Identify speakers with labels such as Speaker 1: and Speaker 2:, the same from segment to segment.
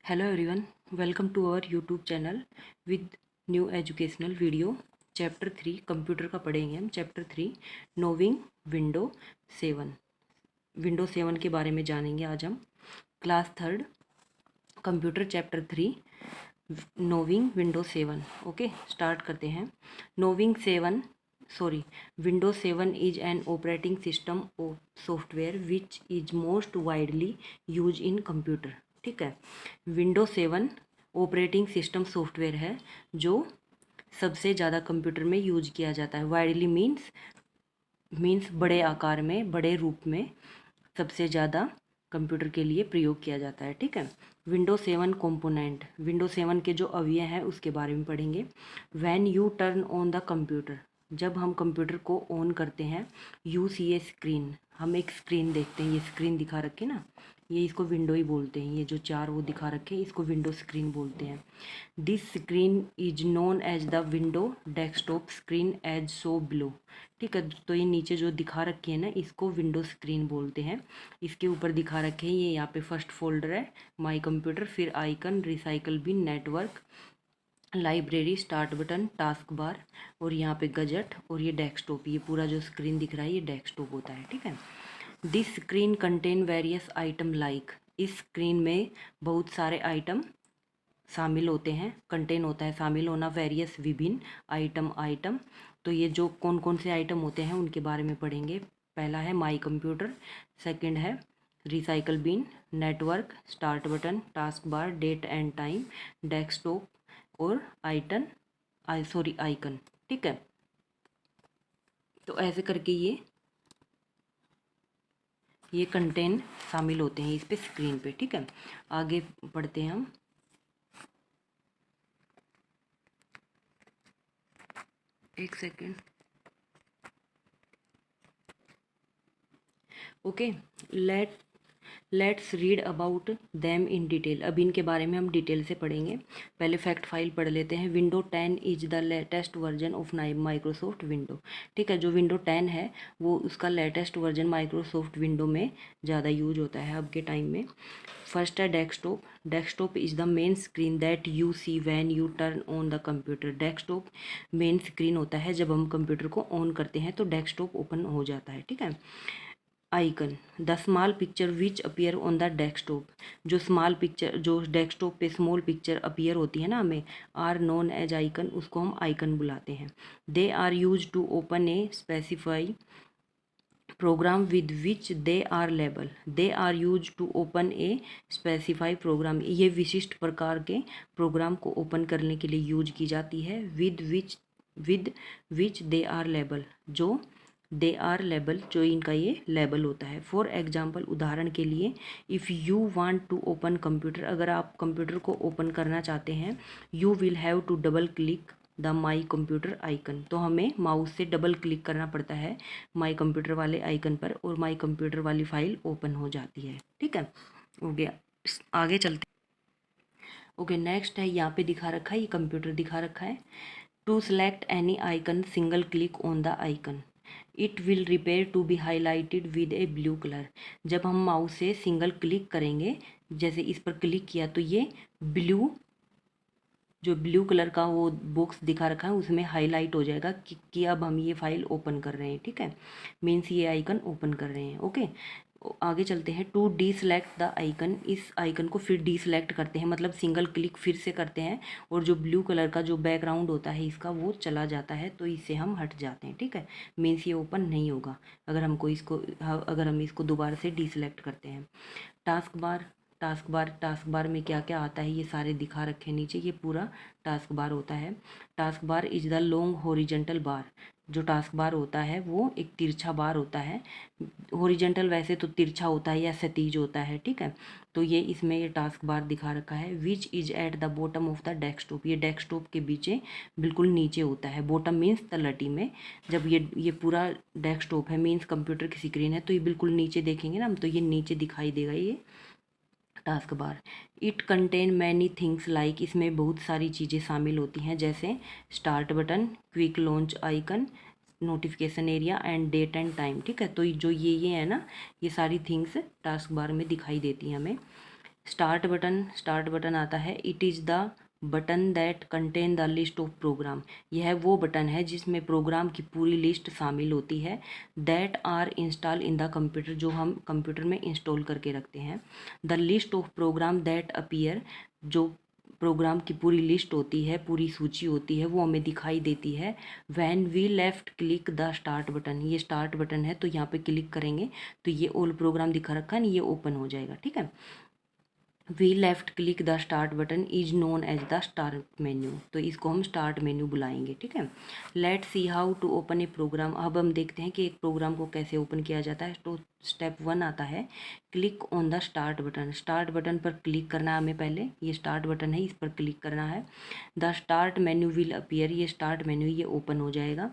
Speaker 1: Hello everyone, welcome to our YouTube channel with new educational video. Chapter 3 computer का पढ़ेंगे हम। Chapter 3 नोविंग window 7। Window 7 के बारे में जानेंगे आज हम। Class 3 computer chapter 3 नोविंग window 7। Okay, start करते हैं। नोविंग 7 sorry window 7 is an operating system of software which is most widely use in computer. ठीक है, विंडो 7 ऑपरेटिंग सिस्टम सॉफ्टवेयर है जो सबसे ज़्यादा कंप्यूटर में यूज किया जाता है। वाइडली मीन्स बड़े आकार में, बड़े रूप में सबसे ज़्यादा कंप्यूटर के लिए प्रयोग किया जाता है। ठीक है, विंडो 7 कंपोनेंट, विंडो 7 के जो अवयव हैं उसके बारे में पढ़ेंगे। When you turn on the computer, जब हम कंप्यूटर को ऑन करते हैं, यू सी ए स्क्रीन, हम एक स्क्रीन देखते हैं। ये स्क्रीन दिखा रखे ना, ये इसको विंडो ही बोलते हैं। ये जो चार वो दिखा रखे हैं इसको विंडो स्क्रीन बोलते हैं। This screen is known as the window desktop screen as so below. ठीक है, तो ये नीचे जो दिखा रखी है ना, इसको विंडो स्क्रीन बोलते हैं। इसके ऊपर दिखा रखे हैं, ये यहाँ पे फर्स्ट फोल्डर है माई कंप्यूटर, फिर icon, recycle bin, network, library, start button, task bar, और यहाँ पे गजट, और ये डेस्कटॉप। ये पूरा जो स्क्रीन दिख रहा है ये डेस्कटॉप होता है। ठीक है, this screen contain various item like, इस स्क्रीन में बहुत सारे आइटम शामिल होते हैं। कंटेन होता है शामिल होना, वेरियस विभिन्न, आइटम। तो ये जो कौन कौन से आइटम होते हैं उनके बारे में पढ़ेंगे। पहला है माई कंप्यूटर, सेकंड है recycle bin, network, start button, task bar, date and time, desktop और आइकन। ठीक है, तो ऐसे करके ये कंटेन शामिल होते हैं इस पे स्क्रीन पे। ठीक है, आगे पढ़ते हैं हम। एक second. Okay, let's read about them in detail. अब इनके बारे में हम डिटेल से पढ़ेंगे। पहले फैक्ट फाइल पढ़ लेते हैं। Window 10 is the latest version of Microsoft window. ठीक है, जो विंडो 10 है वो उसका लेटेस्ट वर्जन माइक्रोसॉफ्ट विंडो में ज़्यादा यूज होता है अब के टाइम में। फर्स्ट है desktop. Desktop is the main screen that you see when you turn on the computer. Desktop main screen होता है, जब हम कंप्यूटर को ऑन करते हैं तो डेस्कटॉप ओपन हो जाता है। ठीक है, icon, the small picture which appear on the desktop, जो स्मॉल पिक्चर, जो डेस्कटॉप पे स्मॉल पिक्चर अपीयर होती है ना हमें, आर नोन एज आइकन, उसको हम आइकन बुलाते हैं। They are use to open a specify program with which they are label. They are use to open a specify program, ये विशिष्ट प्रकार के प्रोग्राम को ओपन करने के लिए यूज की जाती है। With which they are label, जो दे आर लेबल, जो इनका ये लेबल होता है। फॉर एग्जाम्पल, उदाहरण के लिए, if you want to open computer, अगर आप कंप्यूटर को ओपन करना चाहते हैं, you will have to double click the my computer icon, तो हमें माउस से डबल क्लिक करना पड़ता है माई कंप्यूटर वाले आइकन पर, और माई कंप्यूटर वाली फाइल ओपन हो जाती है। ठीक है, हो गया। आगे चलते। ओके, नेक्स्ट है, यहाँ पे दिखा रखा है, ये कंप्यूटर दिखा रखा है। To select any icon, single click on the icon, it will repair to be highlighted with a blue colour. जब हम माउस से सिंगल क्लिक करेंगे, जैसे इस पर क्लिक किया, तो ये जो ब्लू कलर का वो बॉक्स दिखा रखा है उसमें हाईलाइट हो जाएगा कि अब हम ये फाइल ओपन कर रहे हैं। ठीक है, मीन्स ये आइकन ओपन कर रहे हैं। ओके, आगे चलते हैं। To deselect the icon, इस आइकन को फिर डी सेलेक्ट करते हैं, मतलब सिंगल क्लिक फिर से करते हैं, और जो ब्लू कलर का जो बैकग्राउंड होता है इसका वो चला जाता है, तो इससे हम हट जाते हैं। ठीक है, मीन्स ये ओपन नहीं होगा अगर हम इसको दोबारा से डी सेलेक्ट करते हैं। टास्क बार में क्या क्या आता है ये सारे दिखा रखे हैं नीचे, ये पूरा टास्क बार होता है। Task bar is the long horizontal बार, जो टास्क बार होता है वो एक तिरछा बार होता है। हॉरिजेंटल वैसे तो तिरछा होता है या क्षैतिज होता है। ठीक है, तो ये इसमें ये टास्क बार दिखा रखा है। Which is at the bottom of the desktop, ये डेस्कटॉप के पीछे बिल्कुल नीचे होता है। बॉटम मीन्स तलहटी में, जब ये पूरा डेस्कटॉप है मीन्स कंप्यूटर की स्क्रीन है, तो ये बिल्कुल नीचे देखेंगे ना हम, तो ये नीचे दिखाई देगा ये task bar. It contain many things like, इसमें बहुत सारी चीज़ें शामिल होती हैं, जैसे start button, quick launch icon, notification area and date and time. ठीक है, तो जो ये है ना, ये सारी थिंग्स टास्क बार में दिखाई देती हैं हमें। स्टार्ट बटन आता है। It is the button that contain the list of program, यह वो बटन है जिसमें प्रोग्राम की पूरी लिस्ट शामिल होती है। That are install in the computer, जो हम कंप्यूटर में इंस्टॉल करके रखते हैं। The list of program that appear, जो प्रोग्राम की पूरी लिस्ट होती है, पूरी सूची होती है, वो हमें दिखाई देती है। When we left click the start button, ये स्टार्ट बटन है तो यहाँ पे क्लिक करेंगे तो ये ऑल प्रोग्राम दिखा रखा है, ये ओपन हो जाएगा। ठीक है, we left click the start button is known as the start menu, तो इसको हम स्टार्ट मेन्यू बुलाएंगे। ठीक है, let see how to open a program. अब हम देखते हैं कि एक प्रोग्राम को कैसे ओपन किया जाता है। तो स्टेप 1 आता है click on the start button. Start button पर क्लिक करना है हमें, पहले ये स्टार्ट बटन है, इस पर क्लिक करना है। The start menu will appear, ये स्टार्ट मेन्यू ये ओपन हो जाएगा।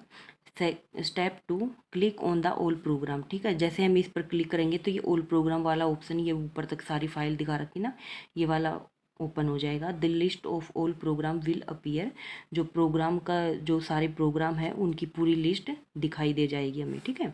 Speaker 1: Step 2 click on the all programme. ठीक है, जैसे हम इस पर क्लिक करेंगे तो ये ऑल प्रोग्राम वाला ऑप्शन, ये ऊपर तक सारी फाइल दिखा रखी ना, ये वाला ओपन हो जाएगा। The list of all programme will appear, जो प्रोग्राम का जो सारे प्रोग्राम है उनकी पूरी लिस्ट दिखाई दे जाएगी हमें। ठीक है,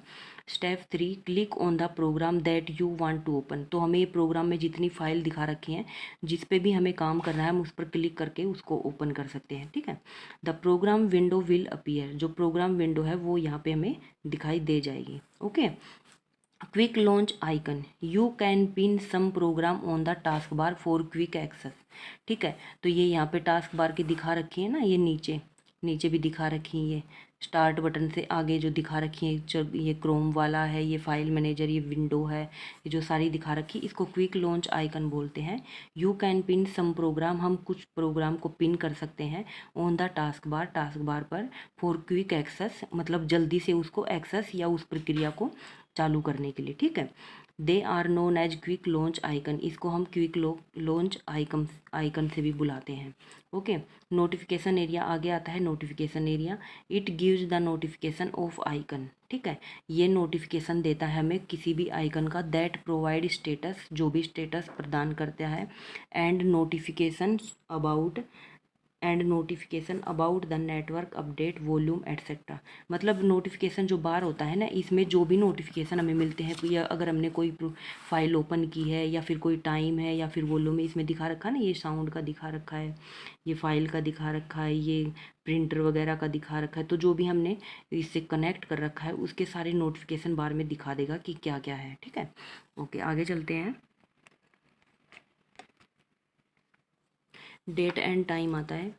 Speaker 1: step 3 click on the program that you want to open, तो हमें ये प्रोग्राम में जितनी फाइल दिखा रखी हैं, जिस पे भी हमें काम करना है, हम उस पर क्लिक करके उसको ओपन कर सकते हैं। ठीक है, the program window will appear, जो प्रोग्राम विंडो है वो यहाँ पे हमें दिखाई दे जाएगी। Okay, quick launch icon, you can pin some program on the task bar for quick access. ठीक है, तो ये यहाँ पे टास्क बार की दिखा रखी है ना, ये नीचे नीचे भी दिखा रखी है, ये स्टार्ट बटन से आगे जो दिखा रखी है, जब ये क्रोम वाला है, ये फाइल मैनेजर, ये विंडो है, ये जो सारी दिखा रखी, इसको क्विक लॉन्च आइकन बोलते हैं। You can pin some program, हम कुछ प्रोग्राम को पिन कर सकते हैं ऑन द टास्क बार पर फॉर क्विक एक्सेस, मतलब जल्दी से उसको एक्सेस या उस प्रक्रिया को चालू करने के लिए। ठीक है, they are known as quick launch icon, इसको हम क्विक लॉन्च आइकन से भी बुलाते हैं। ओके, नोटिफिकेशन एरिया आगे आता है। Notification area, it gives the notification of icon. ठीक है, ये नोटिफिकेशन देता है हमें किसी भी आइकन का, दैट प्रोवाइड स्टेटस, जो भी स्टेटस प्रदान करता है, and notification about the network update volume etcetera. मतलब नोटिफिकेशन जो बार होता है ना, इसमें जो भी नोटिफिकेशन हमें मिलते हैं, या अगर हमने कोई फाइल ओपन की है, या फिर कोई टाइम है, या फिर वॉल्यूम में इसमें दिखा रखा है ना, ये साउंड का दिखा रखा है, ये फाइल का दिखा रखा है, ये प्रिंटर वगैरह का दिखा रखा है, तो जो भी हमने इससे कनेक्ट कर रखा है उसके सारे नोटिफिकेशन बार में दिखा देगा कि क्या क्या है। ठीक है, ओके, आगे चलते हैं। डेट एंड टाइम आता है।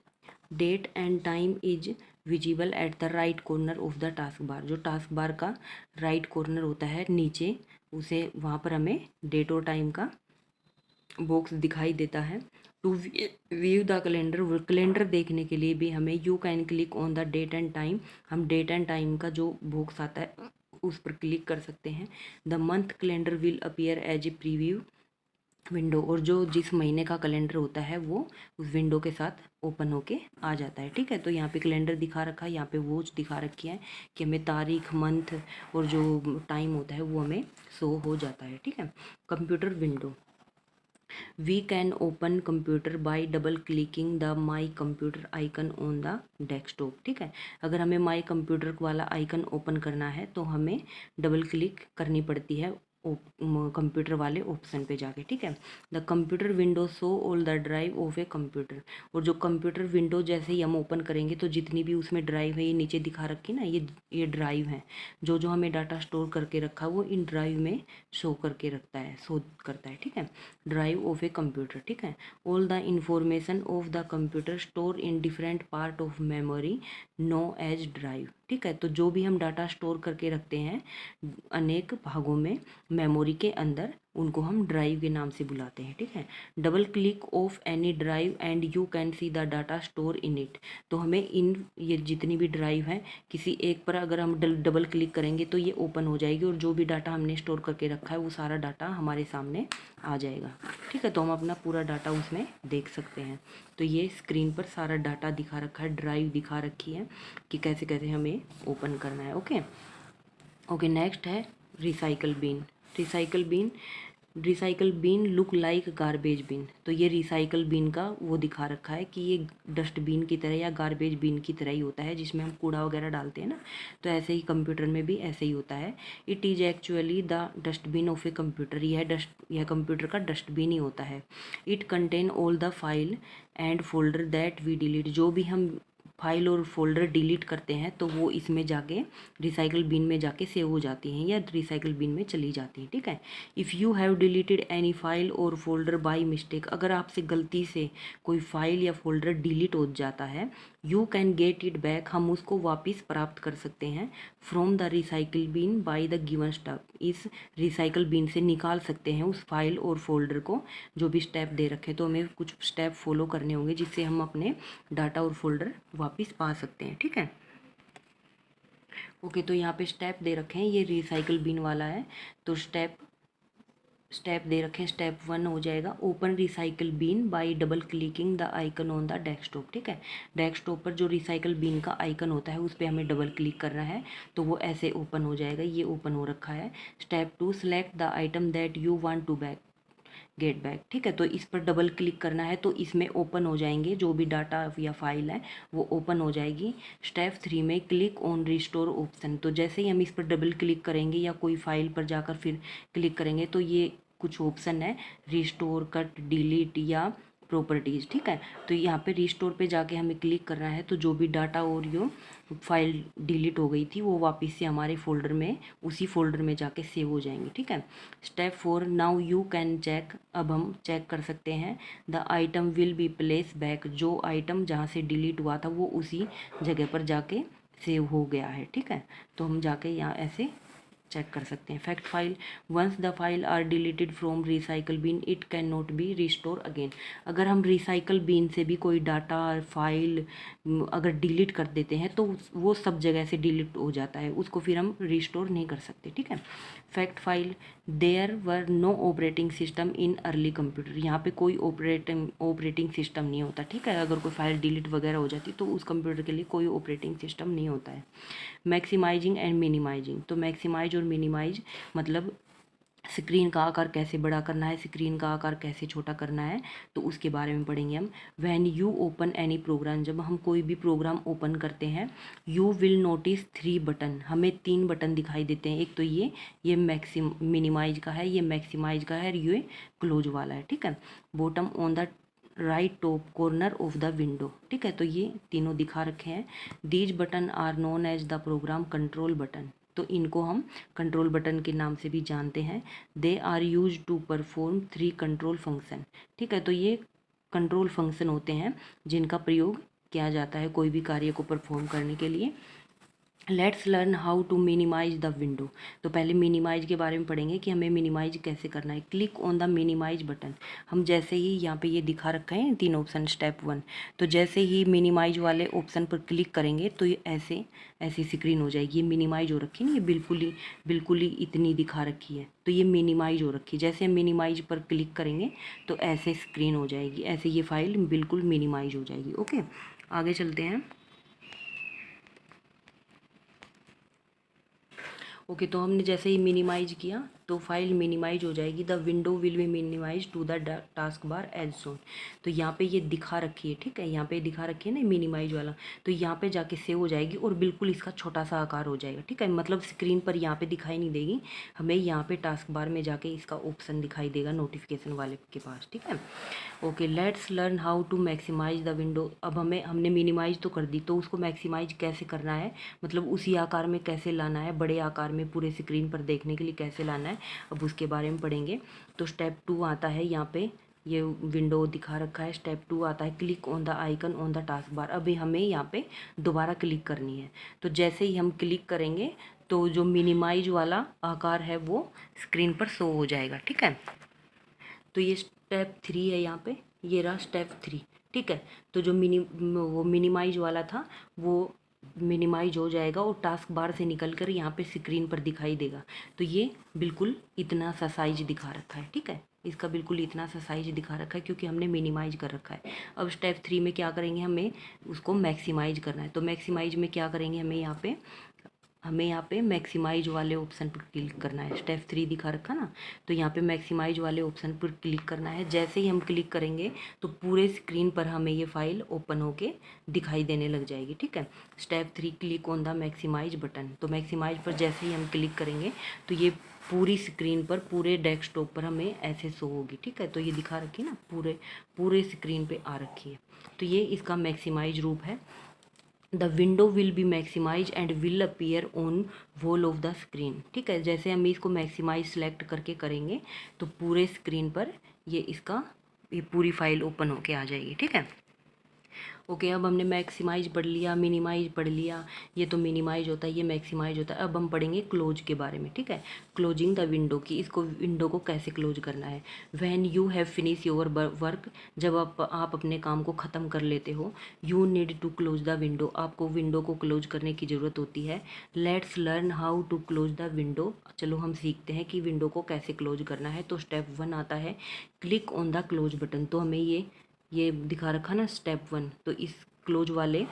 Speaker 1: Date and time is visible at the right corner of the task bar, जो टास्क बार का राइट कॉर्नर होता है नीचे, उसे वहाँ पर हमें डेट और टाइम का बॉक्स दिखाई देता है। To view the calendar, calendar देखने के लिए भी हमें you can click on the date and time, हम डेट एंड टाइम का जो बॉक्स आता है उस पर क्लिक कर सकते हैं। The month calendar will appear as a preview window, और जो जिस महीने का कैलेंडर होता है वो उस विंडो के साथ ओपन होके आ जाता है। ठीक है, तो यहाँ पे कैलेंडर दिखा रखा है, यहाँ पे वॉच दिखा रखी है कि हमें तारीख, मंथ और जो टाइम होता है वो हमें शो हो जाता है। ठीक है, computer window, we can open computer by double clicking the my computer icon on the desktop. ठीक है, अगर हमें माई कंप्यूटर वाला आइकन ओपन करना है तो हमें डबल क्लिक करनी पड़ती है कंप्यूटर वाले ऑप्शन पे जाके। ठीक है, the computer window show all the drive of a computer, और जो कंप्यूटर विंडो जैसे ही हम ओपन करेंगे तो जितनी भी उसमें ड्राइव है, ये नीचे दिखा रखी ना, ये ड्राइव है, जो जो हमें डाटा स्टोर करके रखा वो इन ड्राइव में शो करके रखता है, शो करता है। ठीक है, ड्राइव ऑफ ए कंप्यूटर। ठीक है, all the information of the computer store in different part of memory know as drive. ठीक है, तो जो भी हम डाटा स्टोर करके रखते हैं अनेक भागों में मेमोरी के अंदर, उनको हम ड्राइव के नाम से बुलाते हैं। ठीक है, double click of any drive and you can see the data store in it, तो हमें इन ये जितनी भी ड्राइव हैं किसी एक पर अगर हम डबल क्लिक करेंगे तो ये ओपन हो जाएगी, और जो भी डाटा हमने स्टोर करके रखा है वो सारा डाटा हमारे सामने आ जाएगा। ठीक है, तो हम अपना पूरा डाटा उसमें देख सकते हैं। तो ये स्क्रीन पर सारा डाटा दिखा रखा है, ड्राइव दिखा रखी है कि कैसे कैसे हमें ओपन करना है। ओके, नेक्स्ट है recycle bin. Recycle bin recycle bin look like garbage bin. तो ये रिसाइकल बिन का वो दिखा रखा है कि ये डस्टबिन की तरह या गार्बेज बिन की तरह ही होता है, जिसमें हम कूड़ा वगैरह डालते हैं ना, तो ऐसे ही कंप्यूटर में भी ऐसे ही होता है। It is actually the dustbin of a computer. यह कंप्यूटर का डस्टबिन ही होता है। It contain all the file and folder that we delete. जो भी हम फाइल और फोल्डर डिलीट करते हैं तो वो इसमें जाके रिसाइकल बिन में जाके सेव हो जाती हैं या रिसाइकल बिन में चली जाती हैं, ठीक है। If you have deleted any file और फोल्डर बाय मिस्टेक, अगर आपसे गलती से कोई फाइल या फोल्डर डिलीट हो जाता है, you can get it back, हम उसको वापस प्राप्त कर सकते हैं from the recycle bin by the given step. इस रिसाइकल बिन से निकाल सकते हैं उस फाइल और फोल्डर को, जो भी स्टेप दे रखे, तो हमें कुछ स्टेप फॉलो करने होंगे जिससे हम अपने डाटा और फोल्डर वापस पा सकते हैं, ठीक है। ओके, तो यहाँ पे स्टेप दे रखे हैं, ये रिसाइकल बिन वाला है। तो स्टेप दे रखे हैं। स्टेप 1 हो जाएगा open recycle bin by double clicking the icon on the desktop, ठीक है। डेस्कटॉप पर जो रिसाइकल बिन का आइकन होता है उस पर हमें डबल क्लिक करना है तो वो ऐसे ओपन हो जाएगा। ये ओपन हो रखा है। Step 2 select the item that you want to get back, ठीक है। तो इस पर डबल क्लिक करना है तो इसमें ओपन हो जाएंगे जो भी डाटा या फाइल है वो ओपन हो जाएगी। स्टेप 3 में क्लिक ऑन रिस्टोर ऑप्शन। तो जैसे ही हम इस पर डबल क्लिक करेंगे या कोई फाइल पर जाकर फिर क्लिक करेंगे तो ये कुछ ऑप्शन है, रिस्टोर, कट, डिलीट या प्रॉपर्टीज़, ठीक है। तो यहाँ पे रिस्टोर पे जाके हमें क्लिक करना है तो जो भी डाटा और जो फाइल डिलीट हो गई थी वो वापस से हमारे फोल्डर में, उसी फोल्डर में जाके सेव हो जाएंगे, ठीक है। Step 4 now you can check. अब हम चेक कर सकते हैं the item will be place back. जो आइटम जहाँ से डिलीट हुआ था वो उसी जगह पर जाके सेव हो गया है, ठीक है। तो हम जाके यहाँ ऐसे चेक कर सकते हैं। Fact file once the file are deleted from recycle bin it can not be restore again. अगर हम रिसाइकल बिन से भी कोई डाटा फाइल अगर डिलीट कर देते हैं तो वो सब जगह से डिलीट हो जाता है, उसको फिर हम रिस्टोर नहीं कर सकते, ठीक है। Fact file there were no operating system in early computer. यहाँ पे कोई ऑपरेटिंग सिस्टम नहीं होता, ठीक है। अगर कोई फाइल डिलीट वगैरह हो जाती तो उस कंप्यूटर के लिए कोई ऑपरेटिंग सिस्टम नहीं होता है। Maximising and minimising. तो मैक्सिमाइज और मिनिमाइज मतलब स्क्रीन का आकार कैसे बड़ा करना है, स्क्रीन का आकार कैसे छोटा करना है, तो उसके बारे में पढ़ेंगे हम। When you open any program, जब हम कोई भी प्रोग्राम ओपन करते हैं, यू विल नोटिस 3 बटन, हमें 3 बटन दिखाई देते हैं। एक तो ये मिनिमाइज का है, ये मैक्सिमाइज का है और ये क्लोज वाला है, ठीक है। Bottom on the right top corner of the window, ठीक है। तो ये तीनों दिखा रखे हैं। These button are known as the program control button. तो इनको हम कंट्रोल बटन के नाम से भी जानते हैं। They are use to perform 3 control function, ठीक है। तो ये कंट्रोल फंक्शन होते हैं जिनका प्रयोग किया जाता है कोई भी कार्य को परफॉर्म करने के लिए। Let's learn how to minimise the window. तो पहले मिनिमाइज के बारे में पढ़ेंगे कि हमें मिनिमाइज कैसे करना है। Click on the minimise button. हम जैसे ही यहाँ पे ये दिखा रखा है 3 ऑप्शन, स्टेप 1, तो जैसे ही मिनिमाइज वाले ऑप्शन पर क्लिक करेंगे तो ये ऐसी स्क्रीन हो जाएगी। ये मिनिमाइज हो रखी है ना, ये बिल्कुल ही इतनी दिखा रखी है, तो ये मिनिमाइज हो रखी है। जैसे हम मिनिमाइज पर क्लिक करेंगे तो ऐसे स्क्रीन हो जाएगी, ऐसे ये फाइल बिल्कुल मिनिमाइज हो जाएगी। ओके, आगे चलते हैं। ओके, तो हमने जैसे ही मिनिमाइज किया तो फाइल मिनिमाइज हो जाएगी। The window will be minimise to the task bar as soon. तो यहाँ पे ये दिखा रखी है, ठीक है। यहाँ पे दिखा रखी है ना मिनिमाइज वाला, तो यहाँ पे जाके सेव हो जाएगी और बिल्कुल इसका छोटा सा आकार हो जाएगा, ठीक है। मतलब स्क्रीन पर यहाँ पे दिखाई नहीं देगी, हमें यहाँ पे टास्क बार में जाके इसका ऑप्शन दिखाई देगा नोटिफिकेशन वाले के पास, ठीक है। Okay, let's learn how to maximise the window. अब हमने मिनिमाइज तो कर दी, तो उसको मैक्सिमाइज कैसे करना है, मतलब उसी आकार में कैसे लाना है, बड़े आकार में पूरे स्क्रीन पर देखने के लिए कैसे लाना है, अब उसके बारे में पढ़ेंगे। तो स्टेप 2 आता है, यहाँ पे ये विंडो दिखा रखा है। स्टेप 2 आता है click on the icon on the task बार। अभी हमें यहाँ पे दोबारा क्लिक करनी है, तो जैसे ही हम क्लिक करेंगे तो जो मिनिमाइज वाला आकार है वो स्क्रीन पर शो हो जाएगा, ठीक है। तो ये स्टेप 3 है, यहाँ पे ये रहा स्टेप 3, ठीक है। तो जो वो मिनिमाइज वाला था वो मिनिमाइज हो जाएगा और टास्क बार से निकल कर यहाँ पे स्क्रीन पर दिखाई देगा। तो ये बिल्कुल इतना सा साइज दिखा रखा है, ठीक है। इसका बिल्कुल इतना सा साइज दिखा रखा है क्योंकि हमने मिनिमाइज कर रखा है। अब स्टेप 3 में क्या करेंगे, हमें उसको मैक्सिमाइज करना है। तो मैक्सिमाइज में क्या करेंगे, हमें यहाँ पे हमें यहाँ पे मैक्सिमाइज वाले ऑप्शन पर क्लिक करना है। स्टेप 3 दिखा रखा ना, तो यहाँ पे मैक्सिमाइज वाले ऑप्शन पर क्लिक करना है। जैसे ही हम क्लिक करेंगे तो पूरे स्क्रीन पर हमें ये फाइल ओपन होके दिखाई देने लग जाएगी। ठीक है। Step 3 click on the maximise button. तो मैक्सिमाइज पर जैसे ही हम क्लिक करेंगे तो ये पूरी स्क्रीन पर, पूरे डेस्कटॉप पर हमें ऐसे शो होगी। ठीक है। तो ये दिखा रखी है ना, पूरे स्क्रीन पे आ रखी है। तो ये इसका मैक्सिमाइज रूप है। The window will be maximise and will appear on wall of the screen. ठीक है। जैसे हम इसको मैक्सिमाइज सेलेक्ट करके करेंगे तो पूरे स्क्रीन पर ये पूरी फाइल ओपन होके आ जाएगी। ठीक है। ओके, अब हमने मैक्सिमाइज पढ़ लिया, मिनिमाइज पढ़ लिया। ये तो मिनिमाइज होता है, ये मैक्सिमाइज होता है। अब हम पढ़ेंगे क्लोज के बारे में। ठीक है। क्लोजिंग द विंडो की, इसको विंडो को कैसे क्लोज करना है। When you have finish your work, जब आप अपने काम को ख़त्म कर लेते हो, you need to close the window, आपको विंडो को क्लोज करने की ज़रूरत होती है। Let's learn how to close the window. चलो हम सीखते हैं कि विंडो को कैसे क्लोज करना है। तो स्टेप 1 आता है click on the close button. तो हमें ये दिखा रखा ना स्टेप 1, तो इस क्लोज वाले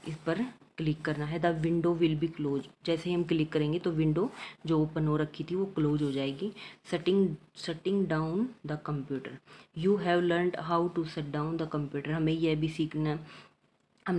Speaker 1: इस पर क्लिक करना है। The window will be close. जैसे ही हम क्लिक करेंगे तो विंडो जो ओपन हो रखी थी वो क्लोज हो जाएगी। Shutting down the computer. You have learned how to shut down the computer. हमने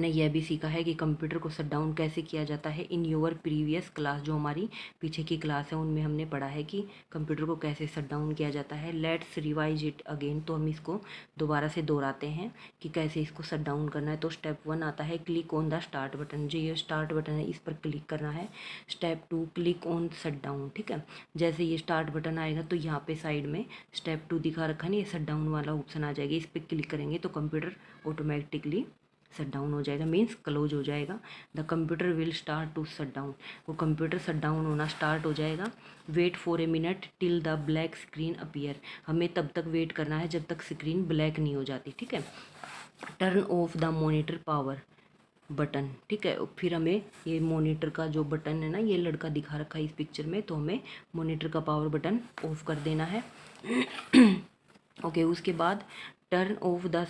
Speaker 1: यह भी सीखा है कि कंप्यूटर को शट डाउन कैसे किया जाता है। इन योर प्रीवियस क्लास, जो हमारी पीछे की क्लास है उनमें हमने पढ़ा है कि कंप्यूटर को कैसे शट डाउन किया जाता है। Let's revise it again. तो हम इसको दोबारा से दोहराते हैं कि कैसे इसको शट डाउन करना है। तो स्टेप 1 आता है click on the start button. जो ये स्टार्ट बटन है इस पर क्लिक करना है। Step 2 click on shut down. ठीक है। जैसे ये स्टार्ट बटन आएगा तो यहाँ पे साइड में स्टेप 2 दिखा रखा है ना, ये शट डाउन वाला ऑप्शन आ जाएगा। इस पर क्लिक करेंगे तो कंप्यूटर ऑटोमेटिकली शट डाउन हो जाएगा, मीन्स क्लोज हो जाएगा। The computer will start to shut down. वो कंप्यूटर शट डाउन होना स्टार्ट हो जाएगा। Wait for a minute till the black screen appear. हमें तब तक वेट करना है जब तक स्क्रीन ब्लैक नहीं हो जाती। ठीक है। Turn off the monitor power button. ठीक है। फिर हमें ये मॉनिटर का जो बटन है ना, ये लड़का दिखा रखा है इस पिक्चर में, तो हमें मॉनिटर का पावर बटन ऑफ कर देना है। ओके, उसके बाद turn off the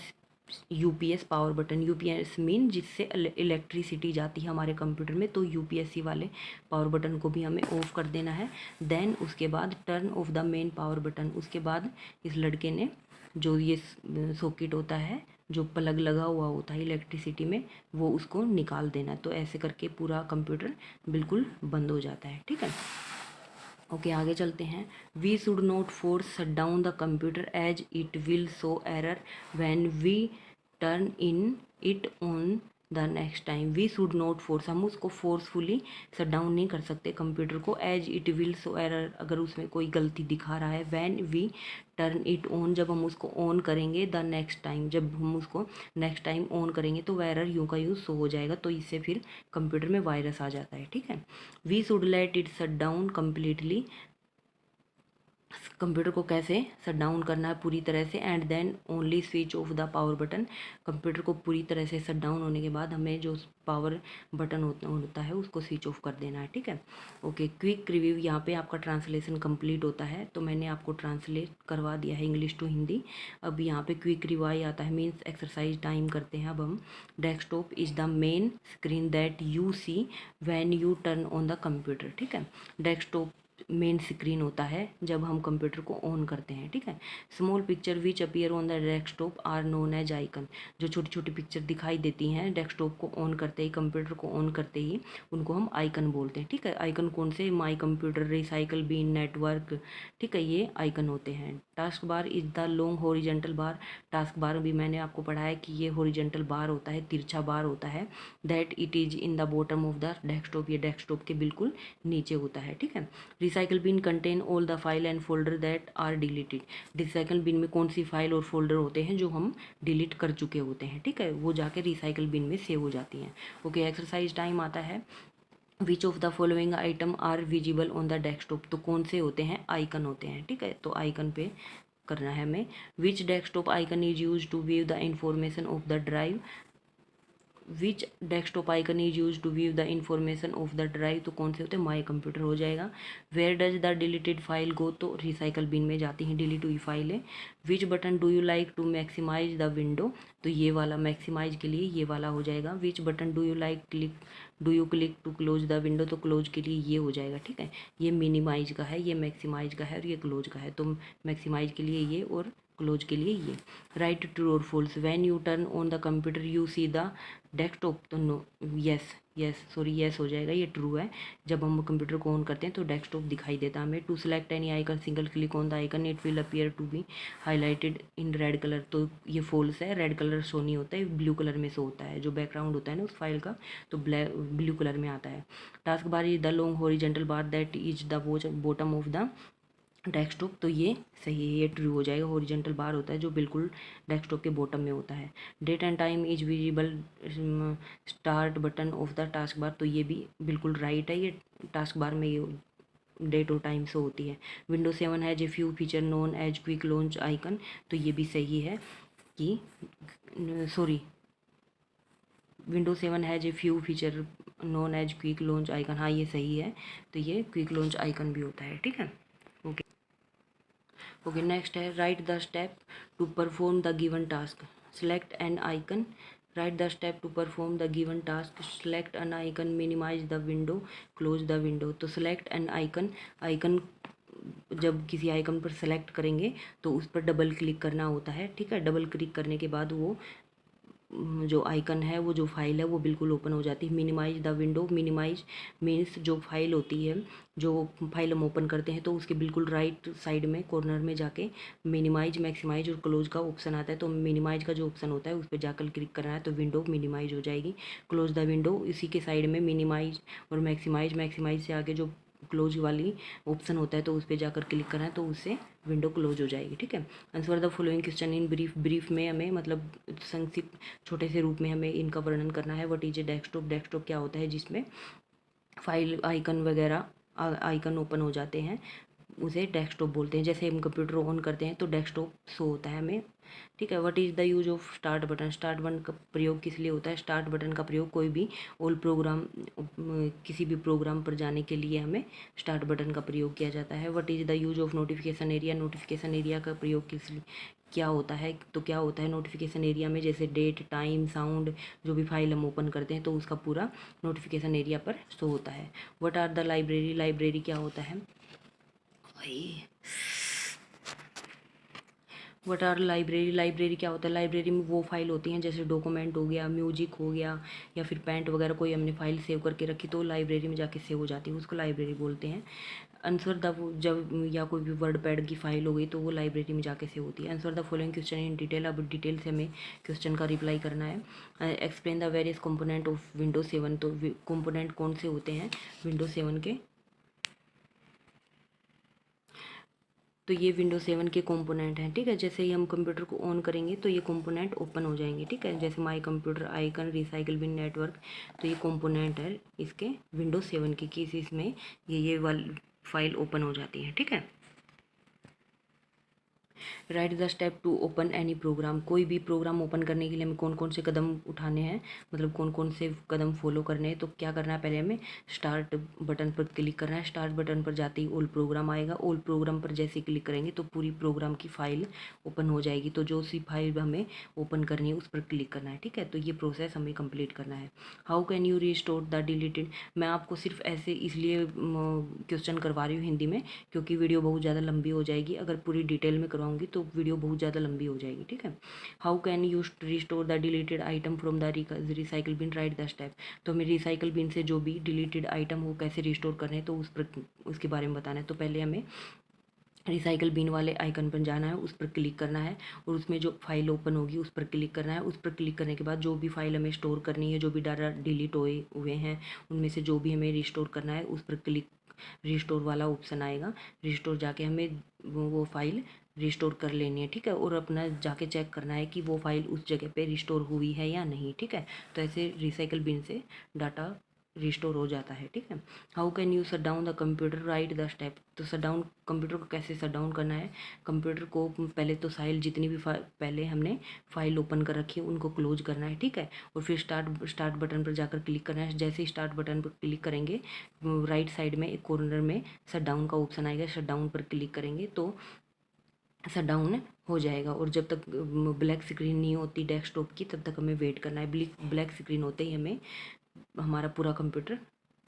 Speaker 1: UPS power button. UPS mean जिससे इलेक्ट्रिसिटी जाती है हमारे कंप्यूटर में, तो यूपीएससी वाले पावर बटन को भी हमें ऑफ कर देना है। देन उसके बाद turn off the main power button. उसके बाद इस लड़के ने जो ये सॉकेट होता है, जो प्लग लगा हुआ होता है इलेक्ट्रिसिटी में, वो उसको निकाल देना है। तो ऐसे करके पूरा कंप्यूटर बिल्कुल बंद हो जाता है। ठीक है। ओके, आगे चलते हैं। We should not force shut down the computer as it will show error when we turn in it on the next time. We should not force, हम उसको फोर्सफुली शट डाउन नहीं कर सकते कंप्यूटर को। As it will show error, अगर उसमें कोई गलती दिखा रहा है। When we turn it on, जब हम उसको ऑन करेंगे। द नेक्स्ट टाइम, जब हम उसको नेक्स्ट टाइम ऑन करेंगे तो वह एरर यूँ का यूँ शो हो जाएगा। तो इससे फिर कंप्यूटर में वायरस आ जाता है। ठीक है। We should let it shut down completely. Computer को कैसे शट डाउन करना है पूरी तरह से। And then only switch off the power button. Computer को पूरी तरह से शट डाउन होने के बाद हमें जो पावर बटन होता है उसको स्विच ऑफ कर देना है। ठीक है। Okay, quick review. यहाँ पे आपका ट्रांसलेशन कंप्लीट होता है, तो मैंने आपको ट्रांसलेट करवा दिया है इंग्लिश टू हिंदी। अब यहाँ पे क्विक रिवाई आता है, मीन्स एक्सरसाइज टाइम करते हैं। अब हम desktop is the main screen that you see when you turn on the computer. ठीक है। डेस्कटॉप मेन स्क्रीन होता है जब हम कंप्यूटर को ऑन करते हैं। ठीक है। Small picture which appear on the desktop are known as icon. जो छोटी छोटी पिक्चर दिखाई देती हैं डेस्कटॉप को ऑन करते ही, कंप्यूटर को ऑन करते ही, उनको हम आइकन बोलते हैं। ठीक है। आइकन कौन से? My computer, recycle bin, network. ठीक है, ये आइकन होते हैं। Task bar is the long horizontal bar. Task bar भी मैंने आपको पढ़ाया कि ये हॉरिजेंटल बार होता है, तिरछा बार होता है। That it is in the bottom of the desktop, ये डेस्कटॉप के बिल्कुल नीचे होता है। ठीक है। Recycle bin contain all the file and folder that are deleted. Recycle bin में कौन सी फाइल और फोल्डर होते हैं जो हम डिलीट कर चुके होते हैं। ठीक है, वो जाके रिसाइकल बिन में सेव हो जाती हैं। ओके, एक्सरसाइज टाइम आता है। Which of the following item are visible on the desktop. तो कौन से होते हैं? आइकन होते हैं। ठीक है, तो आइकन पे करना है हमें। Which desktop icon is use to view the information of the drive. Which desktop icon is use to view the information of the drive. तो कौन से होते हैं? माई कंप्यूटर हो जाएगा। Where does the deleted file go. तो recycle bin में जाती हैं डिलीट हुई फाइलें। Which button do you like to maximise the window. तो ये वाला मैक्सिमाइज के लिए ये वाला हो जाएगा। Which button do you like click do you click to close the window, तो क्लोज के लिए ये हो जाएगा, ठीक है। ये मिनिमाइज का है, ये मैक्सिमाइज का है और ये क्लोज का है। तो मैक्सिमाइज के लिए ये और क्लोज के लिए ये। राइट ट्रू और false, when you turn on the computer you see the desktop, तो no, yes yes sorry yes हो जाएगा, ये ट्रू है। जब हम कंप्यूटर को ऑन करते हैं तो डेस्कटॉप दिखाई देता है हमें। To select any icon single click on the icon it will appear to be highlighted in red colour, तो ये फॉल्स है, रेड कलर शो नहीं होता है, ब्लू कलर में शो होता है। जो बैकग्राउंड होता है ना उस फाइल का, तो ब्लैक ब्लू कलर में आता है। Task bar is the long horizontal bar that is the bottom of the desktop, तो ये सही है, ये ट्रू हो जाएगा। हॉरिजेंटल बार होता है जो बिल्कुल डेस्कटॉप के बॉटम में होता है। Date and time is visible start button of the task bar, तो ये भी बिल्कुल राइट है, ये टास्क बार में ये डेट और टाइम से होती है। Window 7 has a few feature known as quick launch icon, तो ये भी सही है कि sorry window 7 has a few feature known as quick launch icon, हाँ ये सही है, तो ये क्विक लॉन्च आइकन भी होता है, ठीक है। ओके ओके, नेक्स्ट है write the step to perform the given task, select an icon, write the step to perform the given task, select an icon, minimise the window, close the window. तो select an icon, icon जब किसी icon पर select करेंगे तो उस पर double click करना होता है, ठीक है। डबल क्लिक करने के बाद वो जो आइकन है, वो जो फाइल है वो बिल्कुल ओपन हो जाती है। Minimise the window, minimise means जो फाइल होती है, जो फाइल हम ओपन करते हैं तो उसके बिल्कुल राइट साइड में कॉर्नर में जाके मिनिमाइज, मैक्सिमाइज और क्लोज का ऑप्शन आता है। तो मिनिमाइज का जो ऑप्शन होता है उस पर जाकर क्लिक करना है तो विंडो मिनिमाइज हो जाएगी। क्लोज द विंडो, इसी के साइड में मिनिमाइज और मैक्सिमाइज, मैक्सिमाइज से आगे जो क्लोज वाली ऑप्शन होता है तो उस पर जाकर क्लिक करना है तो उससे विंडो क्लोज हो जाएगी, ठीक है। Answer the following question in brief, brief में हमें मतलब संक्षिप्त छोटे से रूप में हमें इनका वर्णन करना है। What is a desktop, desktop क्या होता है जिसमें फाइल आइकन वगैरह आइकन ओपन हो जाते हैं, उसे डेस्कटॉप बोलते हैं। जैसे हम कंप्यूटर ऑन करते हैं तो डेस्कटॉप शो होता है हमें, ठीक है। What is the use of start button, start button का प्रयोग किस लिए होता है। स्टार्ट बटन का प्रयोग कोई भी ऑल प्रोग्राम, किसी भी प्रोग्राम पर जाने के लिए हमें स्टार्ट बटन का प्रयोग किया जाता है। What is the use of notification area, notification area का प्रयोग किस लिए क्या होता है, तो क्या होता है नोटिफिकेशन एरिया में, जैसे डेट, टाइम, साउंड, जो भी फाइल हम ओपन करते हैं तो उसका पूरा नोटिफिकेशन एरिया पर शो होता है। What are the library, library क्या होता है भाई। व्हाट आर लाइब्रेरी, लाइब्रेरी क्या होता है। लाइब्रेरी में वो फाइल होती हैं जैसे डॉक्यूमेंट हो गया, म्यूजिक हो गया, या फिर पेंट वगैरह कोई हमने फाइल सेव करके रखी तो लाइब्रेरी में जाके सेव हो जाती है, उसको लाइब्रेरी बोलते हैं। आंसर द, जब या कोई भी वर्ड पैड की फाइल हो गई तो वो लाइब्रेरी में जाके सेव होती है। Answer the following question in detail, अब डिटेल से हमें क्वेश्चन का रिप्लाई करना है। Explain the various component of window 7, तो कंपोनेंट कौन से होते हैं विंडो 7 के, तो ये विंडो 7 के कंपोनेंट हैं, ठीक है। जैसे ही हम कंप्यूटर को ऑन करेंगे तो ये कंपोनेंट ओपन हो जाएंगे, ठीक है। जैसे my computer, icon, recycle bin, network, तो ये कंपोनेंट है इसके विंडो 7 की, किस इसमें ये वाली फाइल ओपन हो जाती है, ठीक है। Write the step to open any program, कोई भी प्रोग्राम ओपन करने के लिए हमें कौन कौन से कदम उठाने हैं, मतलब कौन कौन से कदम फॉलो करने हैं। तो क्या करना है, पहले हमें स्टार्ट बटन पर क्लिक करना है। स्टार्ट बटन पर जाते ही ऑल प्रोग्राम आएगा, ऑल प्रोग्राम पर जैसे क्लिक करेंगे तो पूरी प्रोग्राम की फाइल ओपन हो जाएगी। तो जो सी फाइल हमें ओपन करनी है उस पर क्लिक करना है, ठीक है। तो ये प्रोसेस हमें कंप्लीट करना है। How can you restore the deleted, मैं आपको सिर्फ ऐसे इसलिए क्वेश्चन करवा रही हूँ हिंदी में क्योंकि वीडियो बहुत ज़्यादा लंबी हो जाएगी, अगर पूरी डिटेल में करवाऊंगी तो वीडियो बहुत ज़्यादा लंबी हो जाएगी, ठीक है। How can you restore the deleted item from the recycle bin, write the step, तो हमें रिसाइकल बिन से जो भी डिलीटेड आइटम हो कैसे रिस्टोर करने हैं तो उस पर उसके बारे में बताना है। तो पहले हमें रिसाइकल बिन वाले आइकन पर जाना है, उस पर क्लिक करना है और उसमें जो फाइल ओपन होगी उस पर क्लिक करना है। उस पर क्लिक करने के बाद जो भी फाइल हमें स्टोर करनी है, जो भी डाटा डिलीट हुए हैं उनमें से जो भी हमें रिस्टोर करना है उस पर क्लिक, रिस्टोर वाला ऑप्शन आएगा। रिस्टोर जाके हमें वो फाइल रिस्टोर कर लेनी है, ठीक है। और अपना जाके चेक करना है कि वो फाइल उस जगह पे रिस्टोर हुई है या नहीं, ठीक है। तो ऐसे रिसाइकल बिन से डाटा रिस्टोर हो जाता है, ठीक है। How can you shut down the computer, right the step, तो शट डाउन कंप्यूटर को कैसे शट डाउन करना है। कंप्यूटर को पहले तो फाइल जितनी भी पहले हमने फाइल ओपन कर रखी है उनको क्लोज करना है, ठीक है। और फिर स्टार्ट बटन पर जाकर क्लिक करना है। जैसे ही स्टार्ट बटन पर क्लिक करेंगे राइट साइड में एक कॉर्नर में शट डाउन का ऑप्शन आएगा, शट डाउन पर क्लिक करेंगे तो शट डाउन हो जाएगा। और जब तक ब्लैक स्क्रीन नहीं होती डेस्कटॉप की तब तक हमें वेट करना है। ब्लैक स्क्रीन होते ही हमें हमारा पूरा कंप्यूटर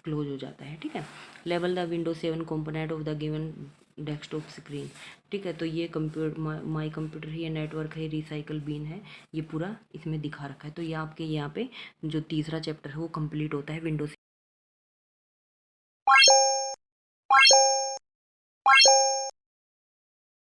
Speaker 1: क्लोज हो जाता है। ठीक है, level the window 7 component of the given desktop screen. ठीक है, तो ये कंप्यूटर माई कंप्यूटर है, ये नेटवर्क है, रिसाइकल बीन है, ये पूरा इसमें दिखा रखा है। तो ये आपके यहाँ पे जो तीसरा चैप्टर है वो कंप्लीट होता है विंडो